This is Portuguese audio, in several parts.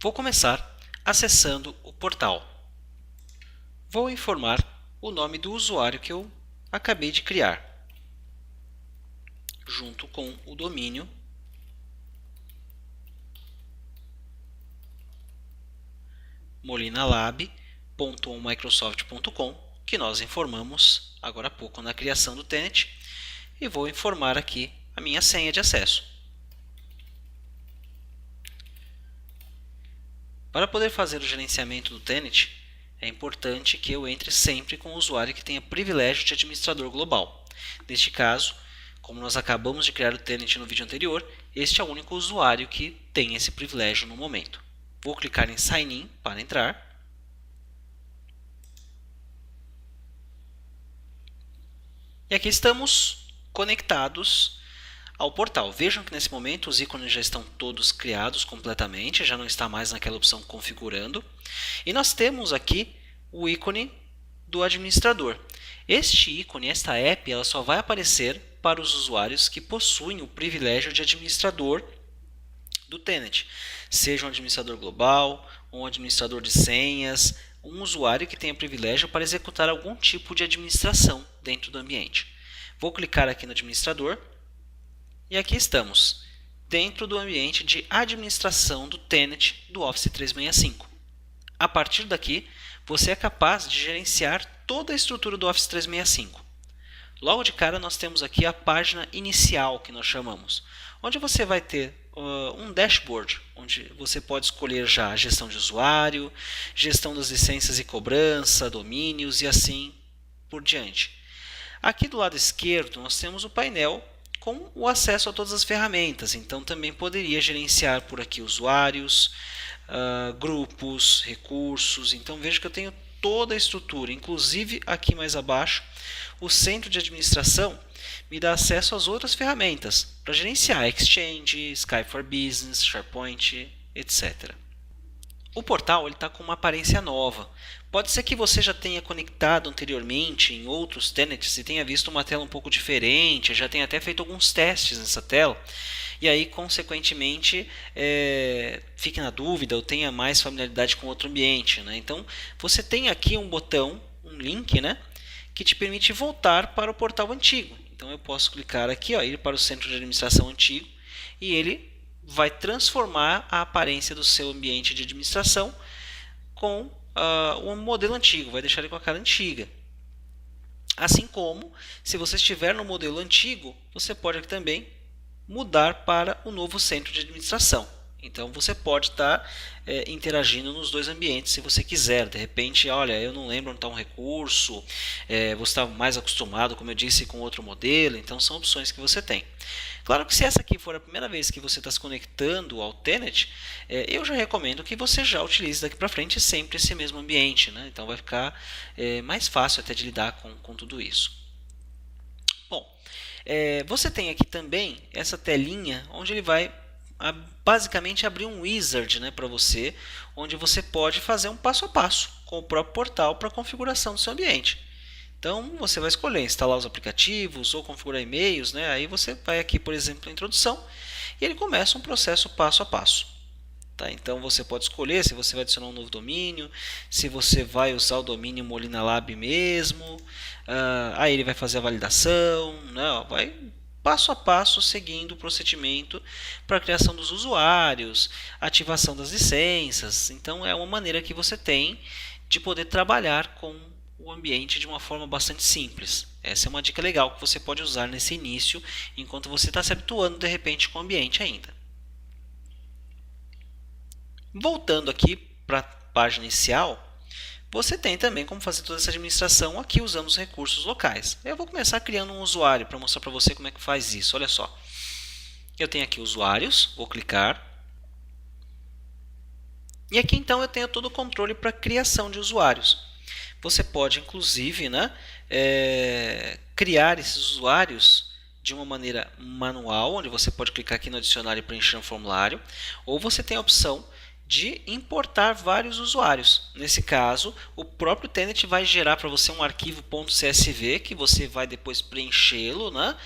Vou começar acessando o portal. Vou informar o nome do usuário que eu acabei de criar, junto com o domínio molinalab.onmicrosoft.com, que nós informamos agora há pouco na criação do tenant, e vou informar aqui a minha senha de acesso. Para poder fazer o gerenciamento do tenant, é importante que eu entre sempre com o usuário que tenha privilégio de administrador global. Neste caso, como nós acabamos de criar o tenant no vídeo anterior, este é o único usuário que tem esse privilégio no momento. Vou clicar em Sign In para entrar. E aqui estamos conectados ao portal. Vejam que nesse momento os ícones já estão todos criados completamente, já não está mais naquela opção configurando. E nós temos aqui o ícone do administrador. Este ícone, esta app, ela só vai aparecer para os usuários que possuem o privilégio de administrador do tenant, seja um administrador global, um administrador de senhas, um usuário que tenha privilégio para executar algum tipo de administração dentro do ambiente. Vou clicar aqui no administrador e aqui estamos, dentro do ambiente de administração do tenant do Office 365. A partir daqui, você é capaz de gerenciar toda a estrutura do Office 365. Logo de cara, nós temos aqui a página inicial, que nós chamamos, onde você vai ter um dashboard, onde você pode escolher já a gestão de usuário, gestão das licenças e cobrança, domínios e assim por diante. Aqui do lado esquerdo, nós temos o painel com o acesso a todas as ferramentas, então também poderia gerenciar por aqui usuários, grupos, recursos. Então veja que eu tenho toda a estrutura, inclusive aqui mais abaixo, o centro de administração me dá acesso às outras ferramentas para gerenciar Exchange, Skype for Business, SharePoint, etc. O portal está com uma aparência nova. Pode ser que você já tenha conectado anteriormente em outros tenants e tenha visto uma tela um pouco diferente, já tenha até feito alguns testes nessa tela, e aí, consequentemente, fique na dúvida ou tenha mais familiaridade com outro ambiente, né? Então, você tem aqui um botão, um link, né, que te permite voltar para o portal antigo. Então, eu posso clicar aqui, ir para o centro de administração antigo, e ele vai transformar a aparência do seu ambiente de administração com o modelo antigo, vai deixar ele com a cara antiga. Assim como, se você estiver no modelo antigo, você pode aqui também mudar para o novo centro de administração. Então, você pode estar interagindo nos dois ambientes se você quiser. De repente, olha, eu não lembro onde está um recurso, você está mais acostumado, como eu disse, com outro modelo. Então, são opções que você tem. Claro que se essa aqui for a primeira vez que você está se conectando ao tenant, eu já recomendo que você já utilize daqui para frente sempre esse mesmo ambiente, né? Então, vai ficar mais fácil até de lidar com tudo isso. Bom, você tem aqui também essa telinha onde ele vai basicamente abrir um wizard, né, para você, onde você pode fazer um passo a passo com o próprio portal para a configuração do seu ambiente. Então, você vai escolher instalar os aplicativos ou configurar e-mails, né? Aí você vai aqui, por exemplo, na introdução, e ele começa um processo passo a passo. Tá? Então, você pode escolher se você vai adicionar um novo domínio, se você vai usar o domínio Molinalab mesmo, aí ele vai fazer a validação, né? Vai passo a passo seguindo o procedimento para a criação dos usuários, ativação das licenças. Então, é uma maneira que você tem de poder trabalhar com o ambiente de uma forma bastante simples. Essa é uma dica legal que você pode usar nesse início, enquanto você está se habituando de repente com o ambiente ainda. Voltando aqui para a página inicial, você tem também como fazer toda essa administração aqui usando os recursos locais. Eu vou começar criando um usuário para mostrar para você como é que faz isso. Olha só, eu tenho aqui usuários, vou clicar. E aqui então eu tenho todo o controle para a criação de usuários. Você pode inclusive, né, criar esses usuários de uma maneira manual, onde você pode clicar aqui no adicionar e preencher um formulário, ou você tem a opção de importar vários usuários. Nesse caso, o próprio tenant vai gerar para você um arquivo .csv que você vai depois preenchê-lo, né?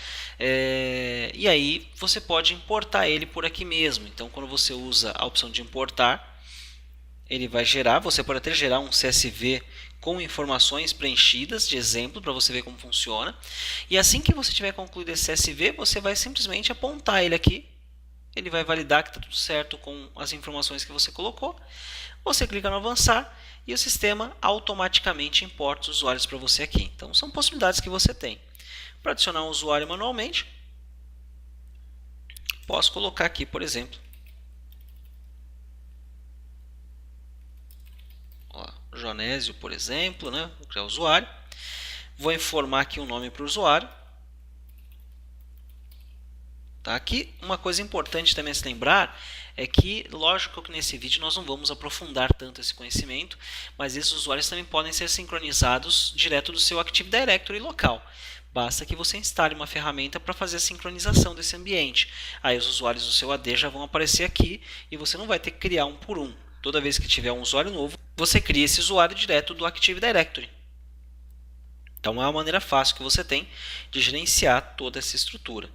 E aí você pode importar ele por aqui mesmo. Então, quando você usa a opção de importar, ele vai gerar, você pode até gerar um CSV com informações preenchidas de exemplo para você ver como funciona. E assim que você tiver concluído esse CSV, você vai simplesmente apontar ele aqui. Ele vai validar que está tudo certo com as informações que você colocou. Você clica no avançar e o sistema automaticamente importa os usuários para você aqui. Então são possibilidades que você tem. Para adicionar um usuário manualmente, posso colocar aqui, por exemplo, Jonésio, por exemplo, né? Vou criar o usuário. Vou informar aqui um nome para o usuário. Tá? Aqui, uma coisa importante também a se lembrar é que, lógico que nesse vídeo nós não vamos aprofundar tanto esse conhecimento, mas esses usuários também podem ser sincronizados direto do seu Active Directory local. Basta que você instale uma ferramenta para fazer a sincronização desse ambiente. Aí os usuários do seu AD já vão aparecer aqui e você não vai ter que criar um por um. Toda vez que tiver um usuário novo, você cria esse usuário direto do Active Directory. Então é uma maneira fácil que você tem de gerenciar toda essa estrutura.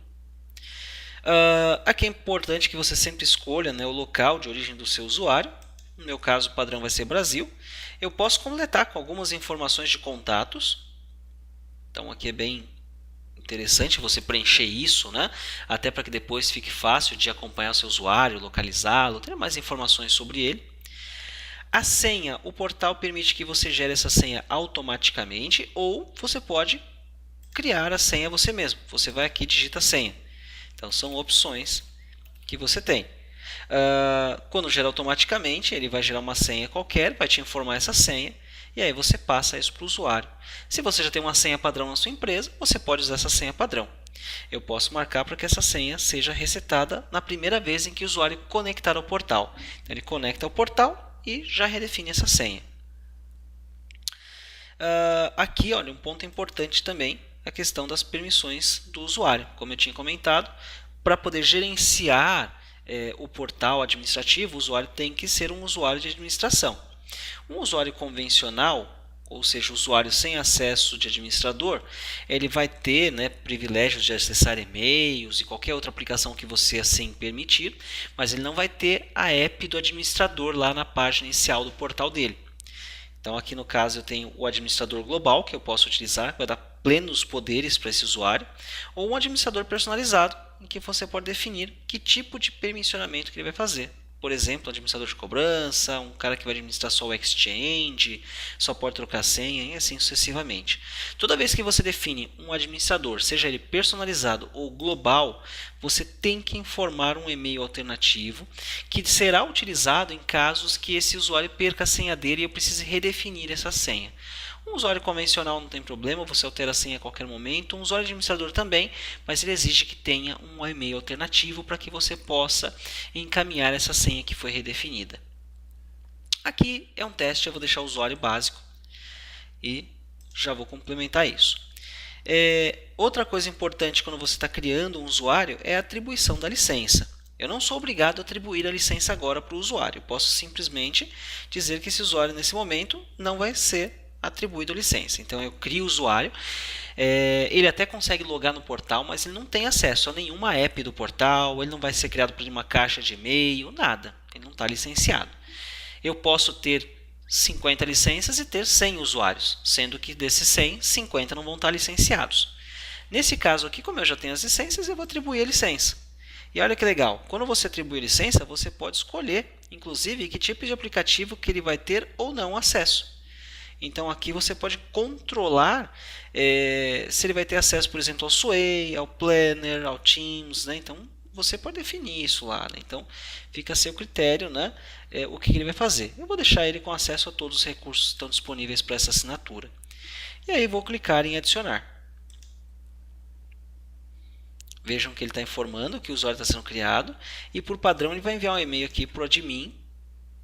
Aqui é importante que você sempre escolha, né, o local de origem do seu usuário. No meu caso, o padrão vai ser Brasil. Eu posso completar com algumas informações de contatos. Então aqui é bem interessante você preencher isso, né? Até para que depois fique fácil de acompanhar o seu usuário, localizá-lo, ter mais informações sobre ele. A senha, o portal permite que você gere essa senha automaticamente ou você pode criar a senha você mesmo. Você vai aqui e digita a senha. Então são opções que você tem. Quando gera automaticamente, ele vai gerar uma senha qualquer, vai te informar essa senha e aí você passa isso para o usuário. Se você já tem uma senha padrão na sua empresa, você pode usar essa senha padrão. Eu posso marcar para que essa senha seja resetada na primeira vez em que o usuário conectar ao portal. Então, ele conecta ao portal e já redefine essa senha. Aqui, olha, um ponto importante também, a questão das permissões do usuário. Como eu tinha comentado, para poder gerenciar o portal administrativo, o usuário tem que ser um usuário de administração. Um usuário convencional, ou seja, usuário sem acesso de administrador, ele vai ter, né, privilégios de acessar e-mails e qualquer outra aplicação que você assim permitir, mas ele não vai ter a app do administrador lá na página inicial do portal dele. Então aqui no caso eu tenho o administrador global, que eu posso utilizar, vai dar plenos poderes para esse usuário, ou um administrador personalizado, em que você pode definir que tipo de permissionamento que ele vai fazer. Por exemplo, administrador de cobrança, um cara que vai administrar só o Exchange, só pode trocar senha e assim sucessivamente. Toda vez que você define um administrador, seja ele personalizado ou global, você tem que informar um e-mail alternativo que será utilizado em casos que esse usuário perca a senha dele e eu precise redefinir essa senha. Um usuário convencional não tem problema, você altera a senha a qualquer momento. Um usuário administrador também, mas ele exige que tenha um e-mail alternativo para que você possa encaminhar essa senha que foi redefinida. Aqui é um teste, eu vou deixar o usuário básico e já vou complementar isso. Outra coisa importante quando você está criando um usuário é a atribuição da licença. Eu não sou obrigado a atribuir a licença agora para o usuário. Eu posso simplesmente dizer que esse usuário nesse momento não vai ser atribuído licença. Então eu crio o usuário, ele até consegue logar no portal, mas ele não tem acesso a nenhuma app do portal, ele não vai ser criado por uma caixa de e-mail, nada, ele não está licenciado. Eu posso ter 50 licenças e ter 100 usuários, sendo que desses 100, 50 não vão estar licenciados. Nesse caso aqui, como eu já tenho as licenças, eu vou atribuir a licença. E olha que legal, quando você atribui a licença, você pode escolher, inclusive, que tipo de aplicativo que ele vai ter ou não acesso. Então aqui você pode controlar se ele vai ter acesso, por exemplo, ao Sway, ao Planner, ao Teams, né? Então você pode definir isso lá, né? Então fica a seu critério, né? O que ele vai fazer. Eu vou deixar ele com acesso a todos os recursos que estão disponíveis para essa assinatura. E aí vou clicar em adicionar. Vejam que ele está informando que o usuário está sendo criado e por padrão ele vai enviar um e-mail aqui para o admin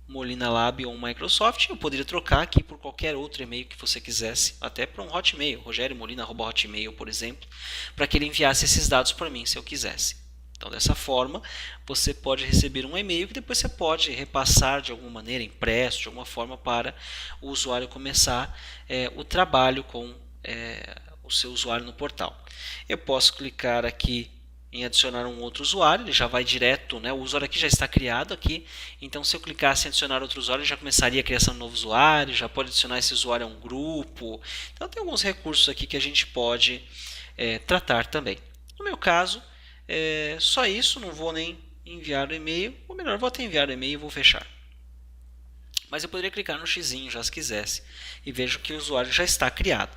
Molina Lab ou Microsoft. Eu poderia trocar aqui por qualquer outro e-mail que você quisesse, até para um Hotmail, rogeriomolina@hotmail, por exemplo, para que ele enviasse esses dados para mim se eu quisesse. Então, dessa forma, você pode receber um e-mail que depois você pode repassar de alguma maneira, impresso, de alguma forma, para o usuário começar o trabalho com o seu usuário no portal. Eu posso clicar aqui em adicionar um outro usuário, ele já vai direto, né? O usuário aqui já está criado aqui, então se eu clicasse em adicionar outro usuário, já começaria a criação de um novo usuário, já pode adicionar esse usuário a um grupo. Então tem alguns recursos aqui que a gente pode tratar também. No meu caso, só isso, não vou nem enviar o e-mail, ou melhor, vou até enviar o e-mail e vou fechar. Mas eu poderia clicar no xizinho já se quisesse e vejo que o usuário já está criado.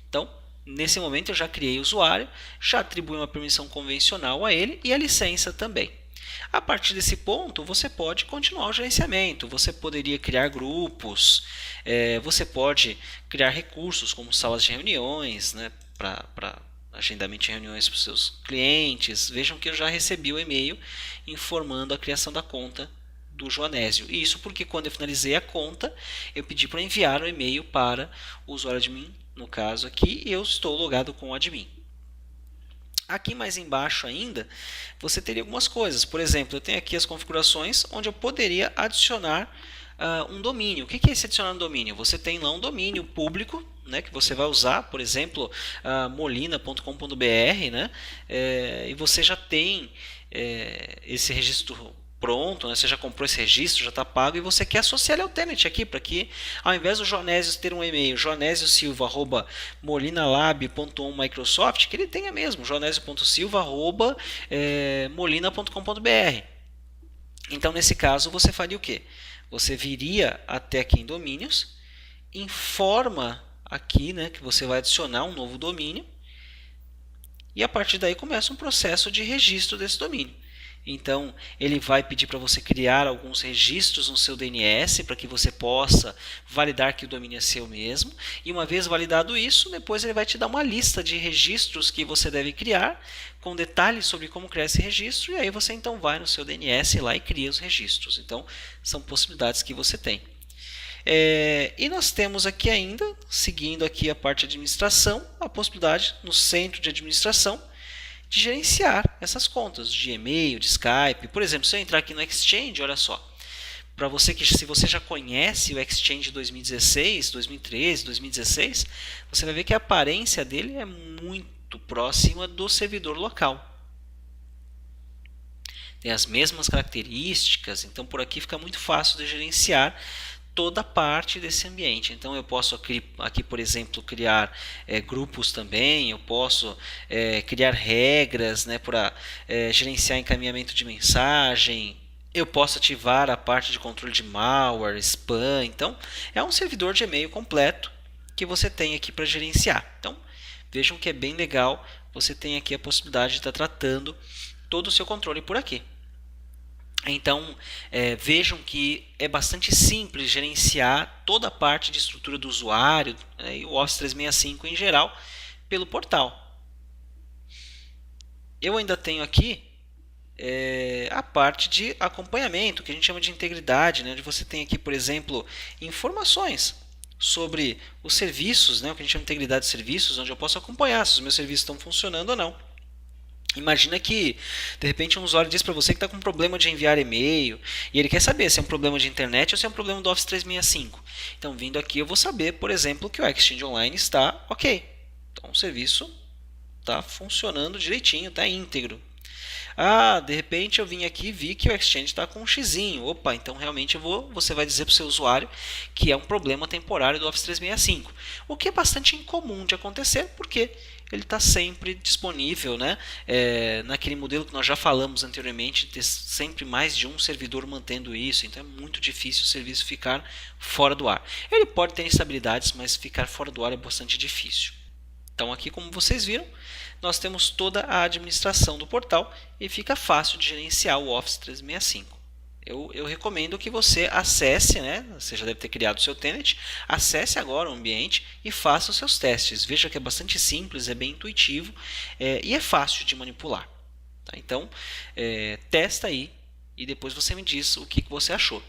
Então, nesse momento eu já criei o usuário, já atribuí uma permissão convencional a ele e a licença também. A partir desse ponto, você pode continuar o gerenciamento, você poderia criar grupos, você pode criar recursos como salas de reuniões, né, para agendamento de reuniões para os seus clientes. Vejam que eu já recebi o e-mail informando a criação da conta do Joanésio. E isso porque quando eu finalizei a conta, eu pedi para enviar o e-mail para o usuário admin, no caso aqui, e eu estou logado com o admin. Aqui mais embaixo ainda, você teria algumas coisas. Por exemplo, eu tenho aqui as configurações onde eu poderia adicionar um domínio. O que é esse adicionar um domínio? Você tem lá um domínio público, né, que você vai usar, por exemplo, molina.com.br, né, e você já tem esse registro pronto, né? Você já comprou esse registro, já está pago e você quer associar ele ao tenant aqui, para que ao invés do Joanésio ter um e-mail, joanesiosilva@molinalab.onmicrosoft, que ele tenha mesmo, joanesio.silva@molina.com.br. Então, nesse caso, você faria o quê? Você viria até aqui em domínios, informa aqui, né, que você vai adicionar um novo domínio e a partir daí começa um processo de registro desse domínio. Então, ele vai pedir para você criar alguns registros no seu DNS para que você possa validar que o domínio é seu mesmo. E uma vez validado isso, depois ele vai te dar uma lista de registros que você deve criar, com detalhes sobre como criar esse registro. E aí você então vai no seu DNS lá e cria os registros. Então, são possibilidades que você tem. E nós temos aqui ainda, seguindo aqui a parte de administração, a possibilidade no centro de administração de gerenciar essas contas de e-mail, de Skype. Por exemplo, se eu entrar aqui no Exchange, olha só, para você que se você já conhece o Exchange 2016, 2013, 2016, você vai ver que a aparência dele é muito próxima do servidor local. Tem as mesmas características, então por aqui fica muito fácil de gerenciar toda parte desse ambiente. Então eu posso aqui, por exemplo, criar grupos também, eu posso criar regras, né, para gerenciar encaminhamento de mensagem, eu posso ativar a parte de controle de malware, spam. Então é um servidor de e-mail completo que você tem aqui para gerenciar. Então vejam que é bem legal, você tem aqui a possibilidade de estar tratando todo o seu controle por aqui. Então, vejam que é bastante simples gerenciar toda a parte de estrutura do usuário, e o Office 365 em geral, pelo portal. Eu ainda tenho aqui a parte de acompanhamento, que a gente chama de integridade, né, onde você tem aqui, por exemplo, informações sobre os serviços, né, o que a gente chama de integridade de serviços, onde eu posso acompanhar se os meus serviços estão funcionando ou não. Imagina que, de repente, um usuário diz para você que está com um problema de enviar e-mail e ele quer saber se é um problema de internet ou se é um problema do Office 365. Então, vindo aqui, eu vou saber, por exemplo, que o Exchange Online está ok. Então, o serviço está funcionando direitinho, está íntegro. De repente eu vim aqui e vi que o Exchange está com um xizinho. Opa, então realmente você vai dizer para o seu usuário que é um problema temporário do Office 365. O que é bastante incomum de acontecer, porque ele está sempre disponível, né? Naquele modelo que nós já falamos anteriormente, ter sempre mais de um servidor mantendo isso. Então é muito difícil o serviço ficar fora do ar. Ele pode ter instabilidades, mas ficar fora do ar é bastante difícil. Então aqui, como vocês viram, nós temos toda a administração do portal e fica fácil de gerenciar o Office 365. Eu recomendo que você acesse, né? Você já deve ter criado o seu tenant, acesse agora o ambiente e faça os seus testes. Veja que é bastante simples, é bem intuitivo e é fácil de manipular. Tá? Então, testa aí e depois você me diz o que você achou.